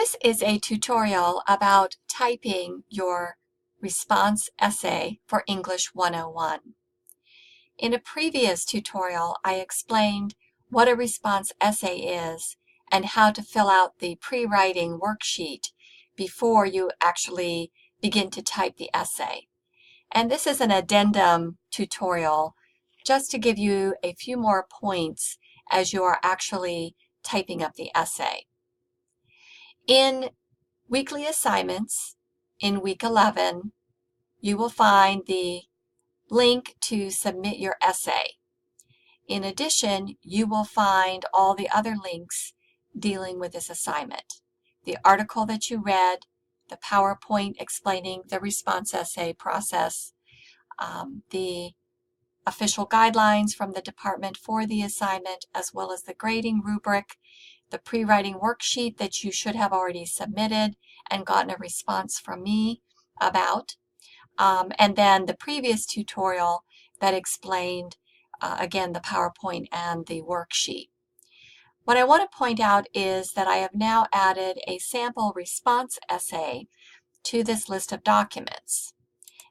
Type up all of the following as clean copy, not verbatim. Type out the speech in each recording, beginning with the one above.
This is a tutorial about typing your response essay for English 101. In a previous tutorial, I explained what a response essay is and how to fill out the pre-writing worksheet before you actually begin to type the essay. And this is an addendum tutorial just to give you a few more points as you are actually typing up the essay. In weekly assignments, in week 11, you will find the link to submit your essay. In addition, you will find all the other links dealing with this assignment. The article that you read, the PowerPoint explaining the response essay process, the official guidelines from the department for the assignment, as well as the grading rubric, the pre-writing worksheet that you should have already submitted and gotten a response from me about, and then the previous tutorial that explained, again, the PowerPoint and the worksheet. What I want to point out is that I have now added a sample response essay to this list of documents.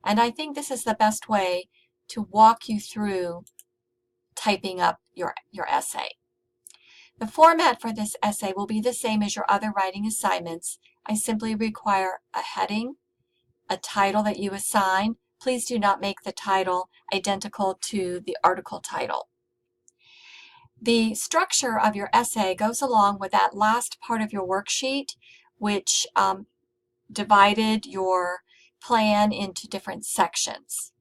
And I think this is the best way to walk you through typing up your essay. The format for this essay will be the same as your other writing assignments. I simply require a heading, a title that you assign. Please do not make the title identical to the article title. The structure of your essay goes along with that last part of your worksheet, which divided your plan into different sections.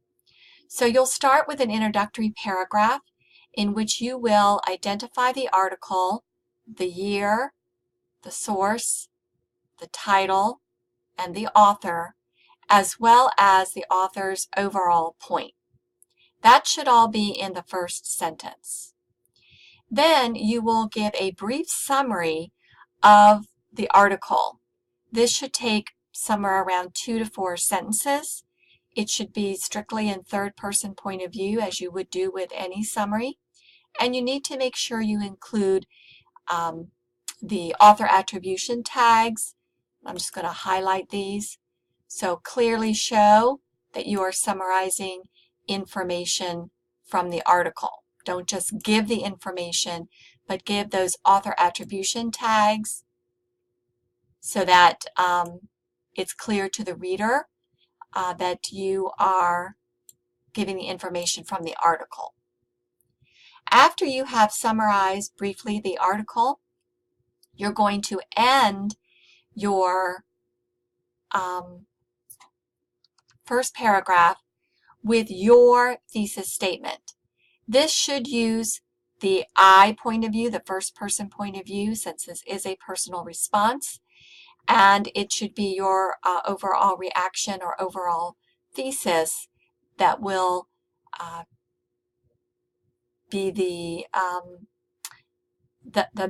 So you'll start with an introductory paragraph in which you will identify the article, the year, the source, the title, and the author, as well as the author's overall point. That should all be in the first sentence. Then you will give a brief summary of the article. This should take somewhere around 2 to 4 sentences. It should be strictly in third-person point of view, as you would do with any summary. And you need to make sure you include the author attribution tags. I'm just going to highlight these. So clearly show that you are summarizing information from the article. Don't just give the information, but give those author attribution tags so that it's clear to the reader that you are giving the information from the article. After you have summarized briefly the article, you're going to end your first paragraph with your thesis statement. This should use the I point of view, the first person point of view, since this is a personal response, and it should be your overall reaction or overall thesis that will be the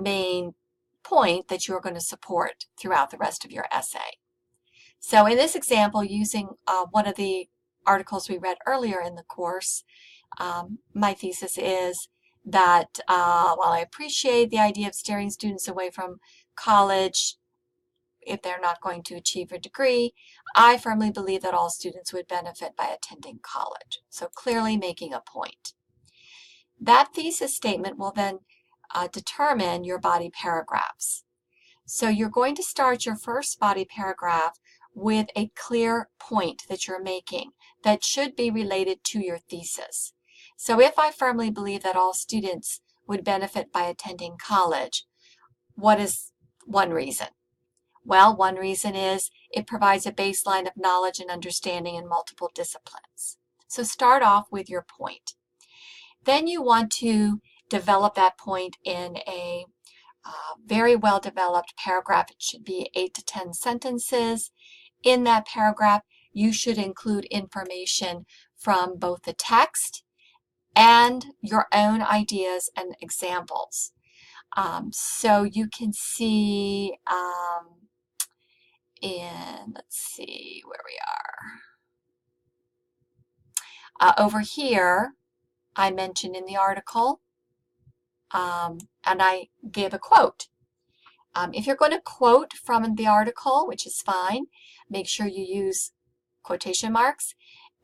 main point that you're going to support throughout the rest of your essay. So in this example, using one of the articles we read earlier in the course, my thesis is that while I appreciate the idea of steering students away from college if they're not going to achieve a degree, I firmly believe that all students would benefit by attending college. So clearly making a point. That thesis statement will then determine your body paragraphs. So you're going to start your first body paragraph with a clear point that you're making that should be related to your thesis. So if I firmly believe that all students would benefit by attending college, what is one reason? Well, one reason is it provides a baseline of knowledge and understanding in multiple disciplines. So start off with your point. Then you want to develop that point in a very well-developed paragraph. It should be 8 to 10 sentences. In that paragraph, you should include information from both the text and your own ideas and examples. So you can see let's see where we are. Over here, I mentioned in the article, and I gave a quote. If you're going to quote from the article, which is fine, make sure you use quotation marks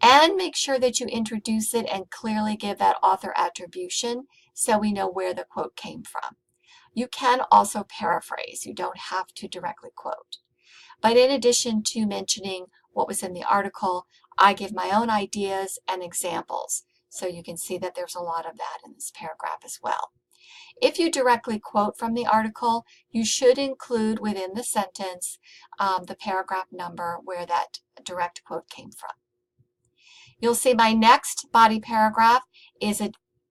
and make sure that you introduce it and clearly give that author attribution so we know where the quote came from. You can also paraphrase. You don't have to directly quote. But in addition to mentioning what was in the article, I give my own ideas and examples. So you can see that there's a lot of that in this paragraph as well. If you directly quote from the article, you should include within the sentence the paragraph number where that direct quote came from. You'll see my next body paragraph is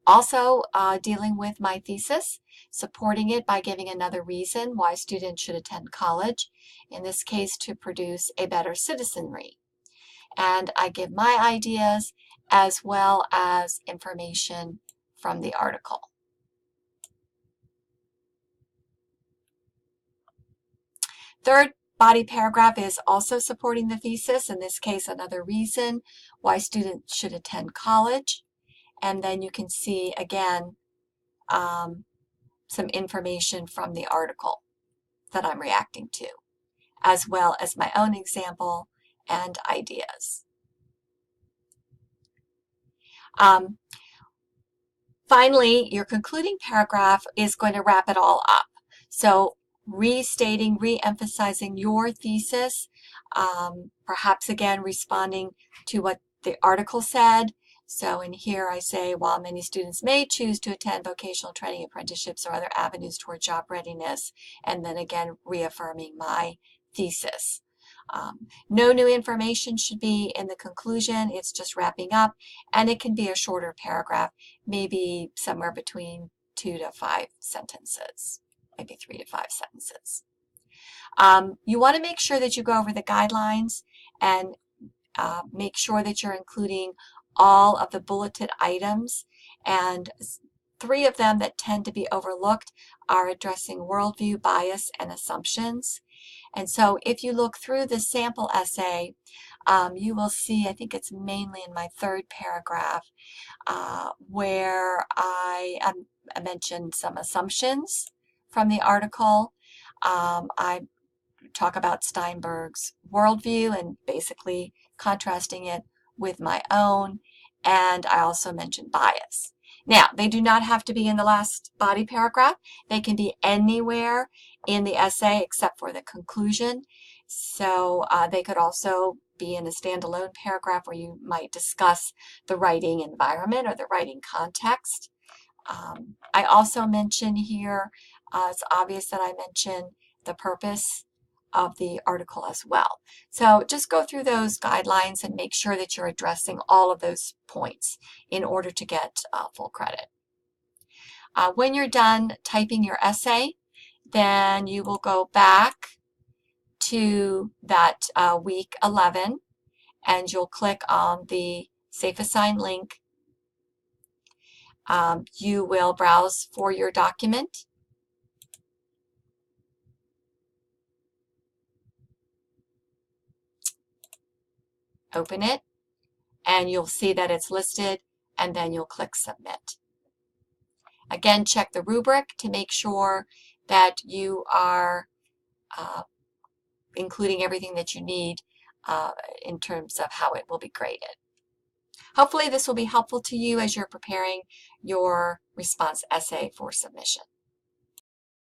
also dealing with my thesis, supporting it by giving another reason why students should attend college, in this case to produce a better citizenry. And I give my ideas as well as information from the article. Third body paragraph is also supporting the thesis, in this case another reason why students should attend college. And then you can see again some information from the article that I'm reacting to, as well as my own example and ideas. Finally, your concluding paragraph is going to wrap it all up. So restating, re-emphasizing your thesis, perhaps again responding to what the article said. So in here I say, while many students may choose to attend vocational training, apprenticeships, or other avenues toward job readiness, and then again reaffirming my thesis. No new information should be in the conclusion. It's just wrapping up, and it can be a shorter paragraph, maybe somewhere between 2 to 5 sentences, maybe 3 to 5 sentences. You want to make sure that you go over the guidelines and make sure that you're including all of the bulleted items, and 3 of them that tend to be overlooked are addressing worldview, bias, and assumptions. And so if you look through the sample essay, you will see, I think it's mainly in my 3rd paragraph, where I mentioned some assumptions from the article. I talk about Steinberg's worldview and basically contrasting it with my own, and I also mentioned bias. Now, they do not have to be in the last body paragraph. They can be anywhere in the essay except for the conclusion. So they could also be in a standalone paragraph where you might discuss the writing environment or the writing context. I also mention here, it's obvious that I mention the purpose of the article as well. So just go through those guidelines and make sure that you're addressing all of those points in order to get full credit. When you're done typing your essay, then you will go back to that week 11 and you'll click on the Safe Assign link. You will browse for your document. Open it, and you'll see that it's listed, and then you'll click Submit. Again, check the rubric to make sure that you are including everything that you need in terms of how it will be graded. Hopefully this will be helpful to you as you're preparing your response essay for submission.